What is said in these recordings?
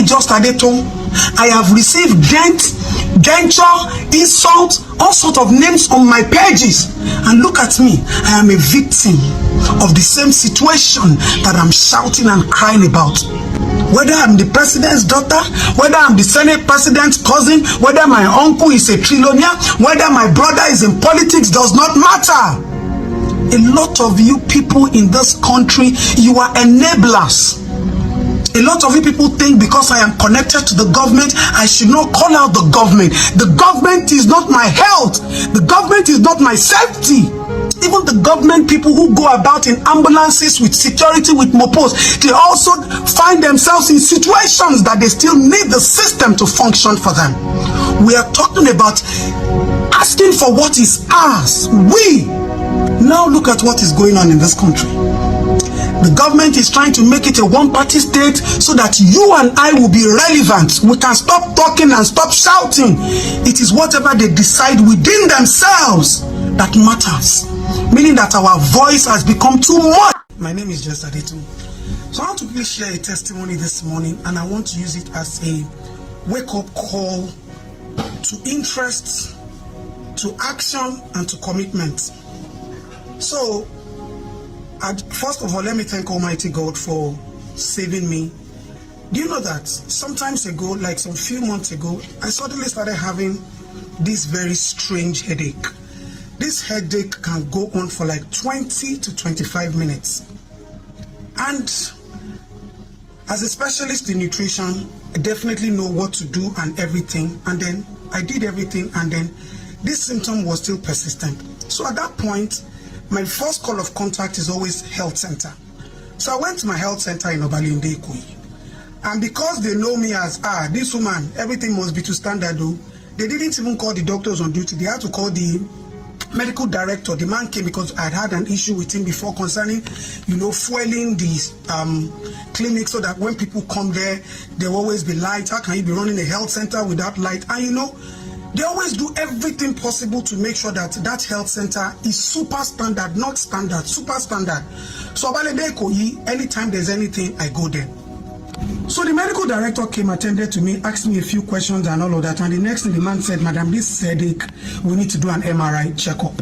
just Adeton. I have received denture, insult, all sorts of names on my pages. And look at me, I am a victim of the same situation that I'm shouting and crying about. Whether I'm the president's daughter, whether I'm the Senate president's cousin, whether my uncle is a trillionaire, whether my brother is in politics, does not matter. A lot of you people in this country, you are enablers. A lot of you people think because I am connected to the government, I should not call out the government. The government is not my health. The government is not my safety. Even the government people who go about in ambulances with security, with mopos, they also find themselves in situations that they still need the system to function for them. We are talking about asking for what is ours. Now look at what is going on in this country. The government is trying to make it a one-party state so that you and I will be relevant. We can stop talking and stop shouting. It is whatever they decide within themselves that matters. Meaning that our voice has become too much. My name is Just Adeton. So I want to please share a testimony this morning, and I want to use it as a wake-up call to interest, to action, and to commitment. So, first of all, let me thank Almighty God for saving me. Do you know that sometimes ago, like some few months ago, I suddenly started having this very strange headache. This headache can go on for like 20 to 25 minutes. And as a specialist in nutrition, I definitely know what to do and everything. And then I did everything, and then this symptom was still persistent. So at that point, my first call of contact is always health center. So I went to my health center in Obalinde Ikoyi. And because they know me as, this woman, everything must be to standard though, they didn't even call the doctors on duty. They had to call the medical director. The man came because I had an issue with him before concerning, fueling the clinic so that when people come there, there will always be light. How can you be running a health center without light? And they always do everything possible to make sure that that health center is super standard, not standard, super standard. So Obalende Ikoyi, anytime there's anything, I go there. So the medical director came, attended to me, asked me a few questions and all of that. And the next thing the man said, "Madam, this headache, we need to do an MRI checkup."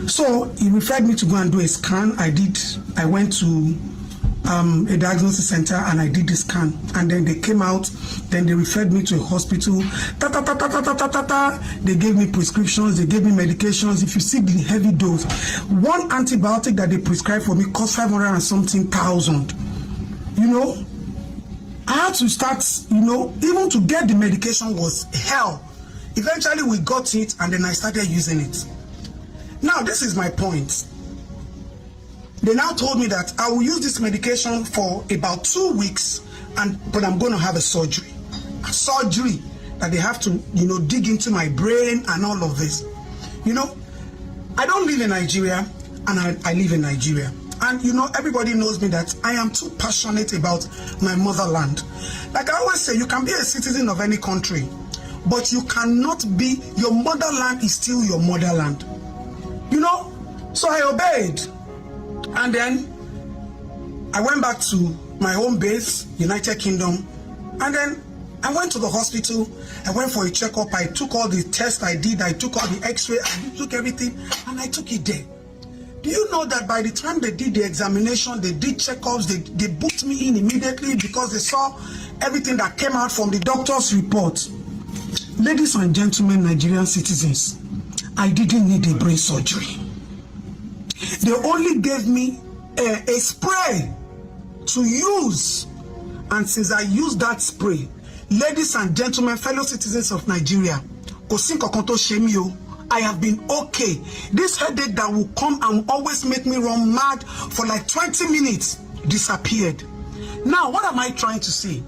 So he referred me to go and do a scan. I went to a diagnosis center and I did the scan, and then they came out. Then they referred me to a hospital. They gave me prescriptions, they gave me medications. If you see the heavy dose, one antibiotic that they prescribed for me cost 500 and something thousand. I had to start, even to get the medication was hell. Eventually we got it, and then I started using it. Now this is my point. They now told me that I will use this medication for about 2 weeks, but I'm going to have a surgery. A surgery that they have to, dig into my brain and all of this. I don't live in Nigeria, and I live in Nigeria. And everybody knows me that I am too passionate about my motherland. Like I always say, you can be a citizen of any country, but you cannot be, your motherland is still your motherland. So I obeyed. And then I went back to my home base, United Kingdom, and then I went to the hospital. I went for a checkup. I took all the tests I did. I took all the x-ray. I took everything, and I took it there. Do you know that by the time they did the examination, they did checkups, they booked me in immediately because they saw everything that came out from the doctor's report. Ladies and gentlemen, Nigerian citizens, I didn't need a brain surgery. They only gave me a spray to use. And since I used that spray, ladies and gentlemen, fellow citizens of Nigeria, I have been okay. This headache that will come and always make me run mad for like 20 minutes disappeared. Now, what am I trying to say?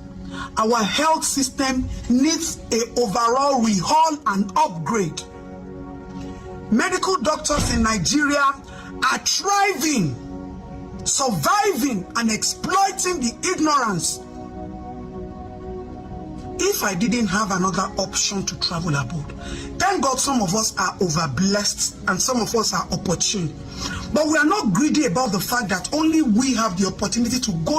Our health system needs an overall overhaul and upgrade. Medical doctors in Nigeria are thriving, surviving, and exploiting the ignorance. If I didn't have another option to travel abroad, thank God some of us are overblessed and some of us are opportune. But we are not greedy about the fact that only we have the opportunity to go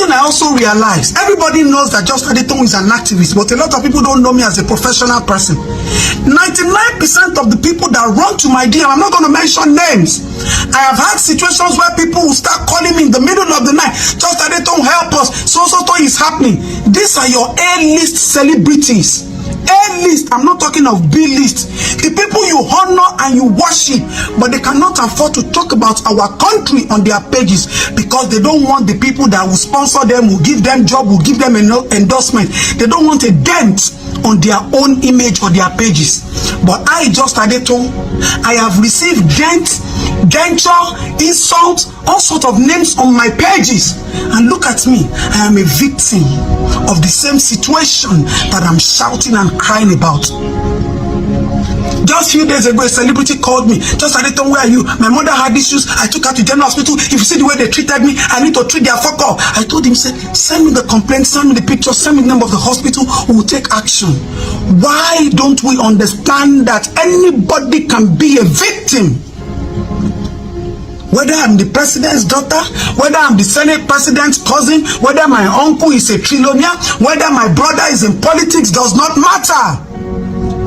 one I also realized, everybody knows that Just Adetong is an activist, but a lot of people don't know me as a professional person. 99% of the people that run to my DM, I'm not going to mention names. I have had situations where people will start calling me in the middle of the night. Just Adetong, help us. So is happening. These are your A-list celebrities. A-list, I'm not talking of B-list. The people you honor and you worship, but they cannot afford to talk about our country on their pages because they don't want the people that will sponsor them, will give them job, will give them an endorsement. They don't want a dent on their own image or their pages. But I, Just Adetong, I have received denture, insult, all sorts of names on my pages. And look at me, I am a victim of the same situation that I'm shouting and crying about. Just a few days ago, a celebrity called me. Just Adetong, where are you? My mother had issues. I took her to general hospital. If you see the way they treated me, I need to treat their fuck up. I told him, send me the complaint, send me the picture, send me the name of the hospital. We will take action. Why don't we understand that anybody can be a victim? Whether I'm the president's daughter, whether I'm the Senate president's cousin, whether my uncle is a trillionaire, whether my brother is in politics, does not matter.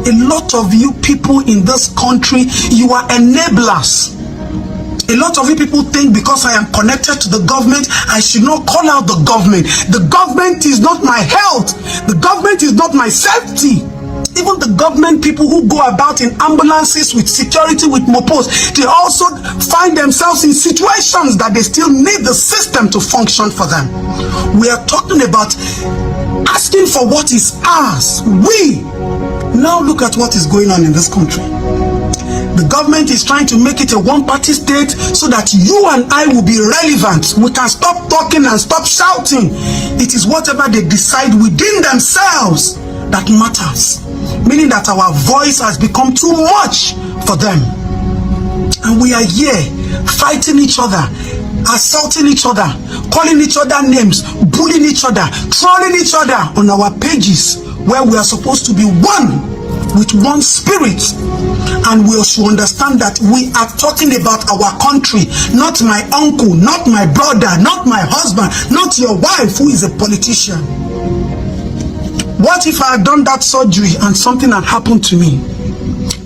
A lot of you people in this country, you are enablers. A lot of you people think because I am connected to the government, I should not call out the government. The government is not my health. The government is not my safety. Even the government people who go about in ambulances with security, with mopos, they also find themselves in situations that they still need the system to function for them. We are talking about asking for what is ours. Now look at what is going on in this country. The government is trying to make it a one-party state so that you and I will be relevant. We can stop talking and stop shouting. It is whatever they decide within themselves that matters. Meaning that our voice has become too much for them. And we are here fighting each other, assaulting each other, calling each other names, bullying each other, trolling each other on our pages where we are supposed to be one with one spirit. And we should understand that we are talking about our country, not my uncle, not my brother, not my husband, not your wife who is a politician. What if I had done that surgery and something had happened to me?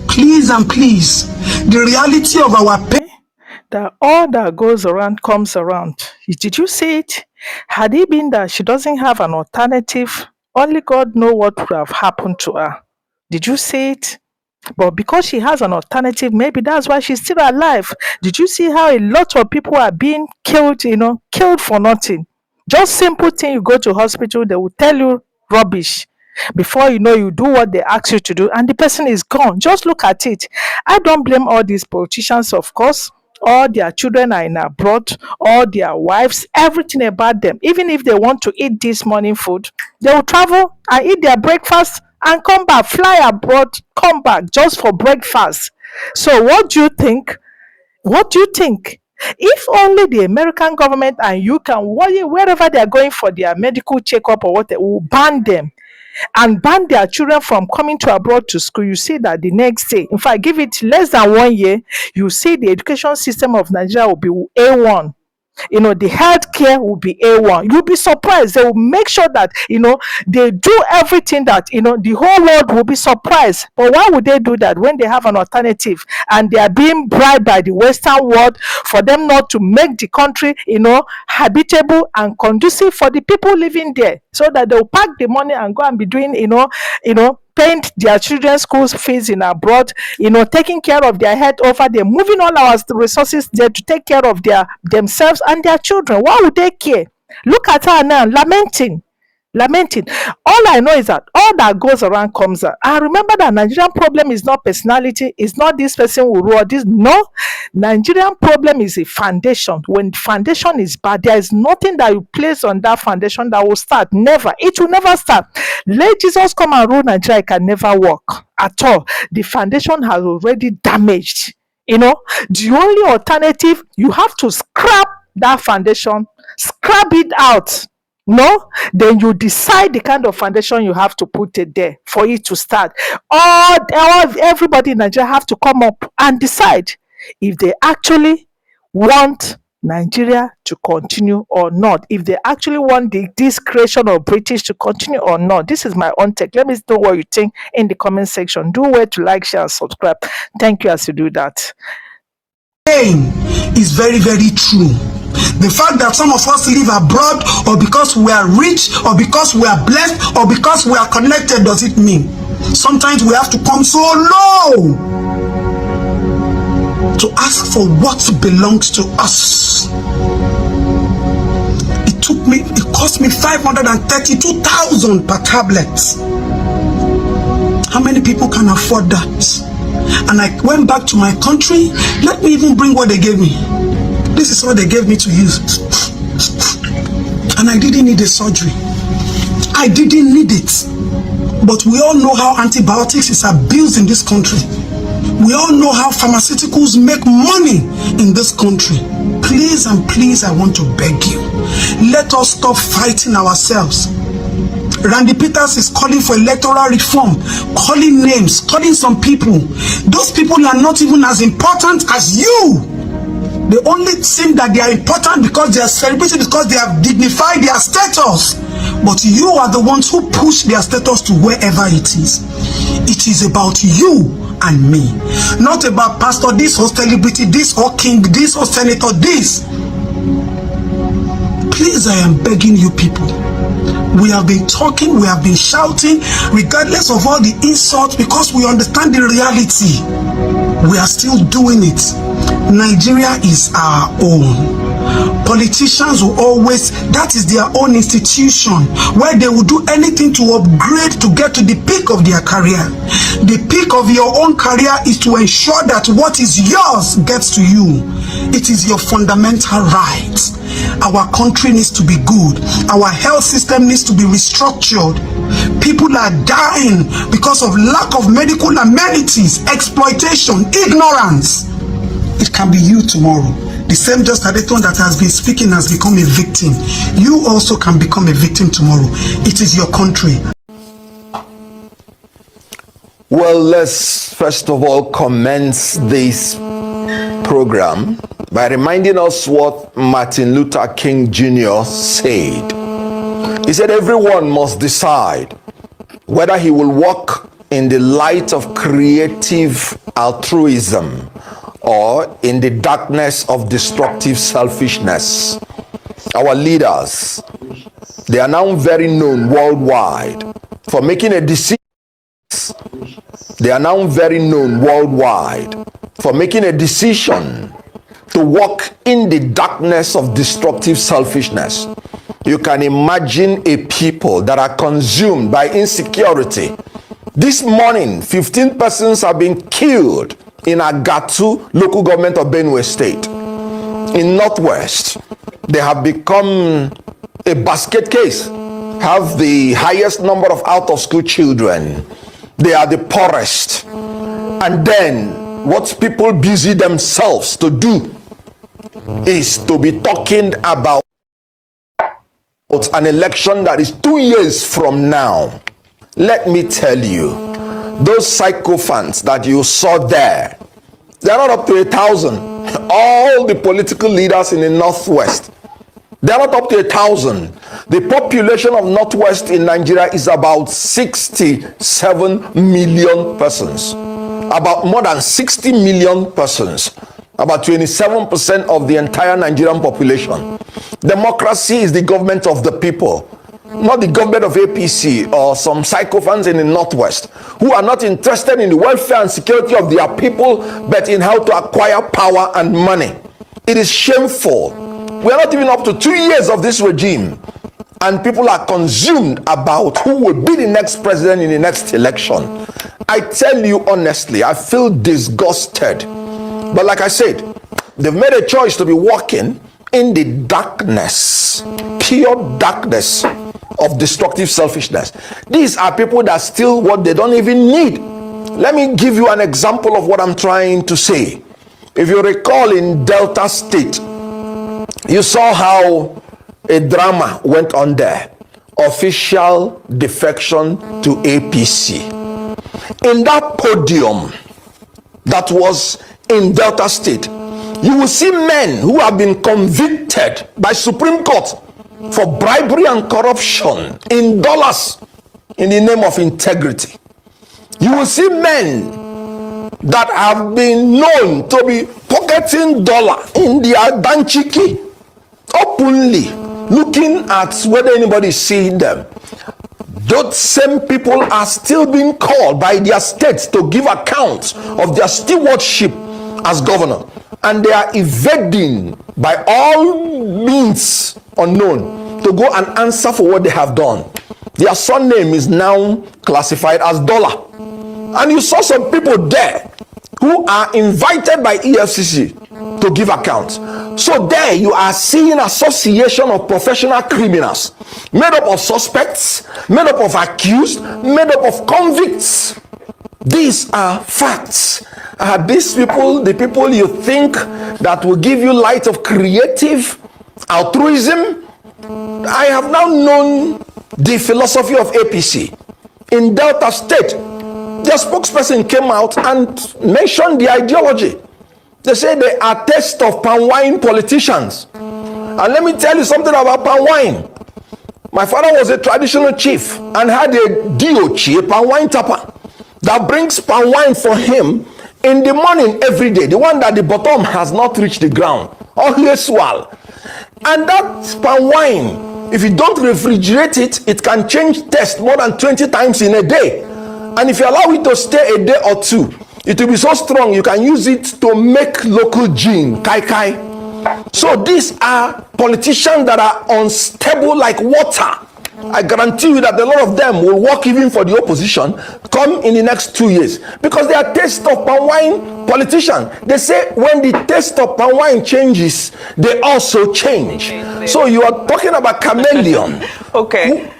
Please and please, the reality of our pain, that all that goes around comes around. Did you see it? Had it been that she doesn't have an alternative, only God knows what would have happened to her. Did you see it? But because she has an alternative, maybe that's why she's still alive. Did you see how a lot of people are being killed, killed for nothing? Just simple thing, you go to hospital, they will tell you rubbish. Before you know, you do what they ask you to do, and the person is gone. Just look at it. I don't blame all these politicians, of course. All their children are in abroad, all their wives, everything about them. Even if they want to eat this morning food, they will travel and eat their breakfast and come back, fly abroad, come back just for breakfast. So what do you think? What do you think? If only the American government and you can, wherever they are going for their medical checkup or what, they will ban them and ban their children from coming to abroad to school, you see that the next day, in fact, give it less than 1 year, you see the education system of Nigeria will be A1. The healthcare will be A1. You'll be surprised. They will make sure that, they do everything that, the whole world will be surprised. But why would they do that when they have an alternative and they are being bribed by the Western world for them not to make the country, habitable and conducive for the people living there, so that they'll pack the money and go and be doing, paying their children's school fees in abroad, taking care of their health over there, moving all our resources there to take care of themselves and their children. Why would they care? Look at her now, lamenting. All I know is that all that goes around comes out. I remember that Nigerian problem is not personality, it's not this person who rule this. No, Nigerian problem is a foundation. When foundation is bad, there is nothing that you place on that foundation that will start. Never. It will never start. Let Jesus come and rule Nigeria, it can never work at all. The foundation has already damaged. The only alternative, you have to scrap that foundation, scrap it out. No, then you decide the kind of foundation you have to put it there for it to start. Everybody in Nigeria have to come up and decide if they actually want Nigeria to continue or not, if they actually want this creation of British to continue or not. This is my own take. Let me know what you think in the comment section. Do well to like, share, and subscribe. Thank you as you do that. Is very, very true. The fact that some of us live abroad, or because we are rich, or because we are blessed, or because we are connected, does it mean sometimes we have to come so low to ask for what belongs to us? It cost me 532,000 per tablet. How many people can afford that? And I went back to my country. Let me even bring what they gave me. This is what they gave me to use. And I didn't need a surgery. I didn't need it. But we all know how antibiotics is abused in this country. We all know how pharmaceuticals make money in this country. Please and please, I want to beg you, let us stop fighting ourselves. Randy Peters is calling for electoral reform, calling names, calling some people. Those people are not even as important as you. They only think that they are important because they are celebrated, because they have dignified their status. But you are the ones who push their status to wherever it is. It is about you and me, not about pastor this or celebrity this or king this or senator this. Please, I am begging you people. We have been talking, we have been shouting, regardless of all the insults, because we understand the reality. We are still doing it. Nigeria is our own. Politicians will always, that is their own institution, where they will do anything to upgrade to get to the peak of their career. The peak of your own career is to ensure that what is yours gets to you. It is your fundamental right. Our country needs to be good. Our health system needs to be restructured. People are dying because of lack of medical amenities, exploitation, ignorance. It can be you tomorrow. The same Just Adeton that has been speaking has become a victim. You also can become a victim tomorrow. It is your country. Well, let's first of all commence this program by reminding us what Martin Luther King Jr. said. He said everyone must decide whether he will walk in the light of creative altruism or in the darkness of destructive selfishness. Our leaders, they are now very known worldwide for making a decision. They are now very known worldwide for making a decision to walk in the darkness of destructive selfishness. You can imagine a people that are consumed by insecurity. This morning, 15 persons have been killed in Agatu, local government of Benue State. In Northwest, they have become a basket case, have the highest number of out-of-school children. They are the poorest. And then, what people busy themselves to do is to be talking about an election that is 2 years from now. Let me tell you, those sycophants that you saw there, they're not up to 1,000. All the political leaders in the Northwest, they're not up to 1,000. The population of Northwest in Nigeria is about 67 million persons. About more than 60 million persons. About 27% of the entire Nigerian population. Democracy is the government of the people, not the government of APC or some sycophants in the Northwest who are not interested in the welfare and security of their people, but in how to acquire power and money. It is shameful. We are not even up to 2 years of this regime, and people are consumed about who will be the next president in the next election. I tell you honestly, I feel disgusted. But like I said, they've made a choice to be walking in the darkness, pure darkness of destructive selfishness. These are people that steal what they don't even need. Let me give you an example of what I'm trying to say. If you recall, in Delta State, you saw how a drama went on there. Official defection to APC. In that podium that was in Delta State, You will see men who have been convicted by Supreme Court for bribery and corruption in dollars in the name of integrity. You will see men that have been known to be pocketing dollar in their danchiki openly, looking at whether anybody is seeing them. Those same people are still being called by their states to give account of their stewardship as governor, and they are evading by all means unknown to go and answer for what they have done. Their surname is now classified as dollar, and you saw some people there who are invited by EFCC to give account. So there you are seeing association of professional criminals made up of suspects, made up of accused, made up of convicts. These are facts. Are these people the people you think that will give you light of creative altruism? I have now known the philosophy of APC in Delta State. Their spokesperson came out and mentioned the ideology. They say they are taste of palm wine politicians. And let me tell you something about palm wine. My father was a traditional chief and had a DOC, a palm wine tapper, that brings palm wine for him in the morning every day. The one that the bottom has not reached the ground. Always swell. And that palm wine, if you don't refrigerate it, it can change taste more than 20 times in a day. And if you allow it to stay a day or two, it will be so strong you can use it to make local gin, kai kai. So these are politicians that are unstable like water. I guarantee you that a lot of them will work even for the opposition come in the next 2 years, because they are taste of palm wine politicians. They say when the taste of palm wine changes, they also change. So you are talking about chameleon. Okay.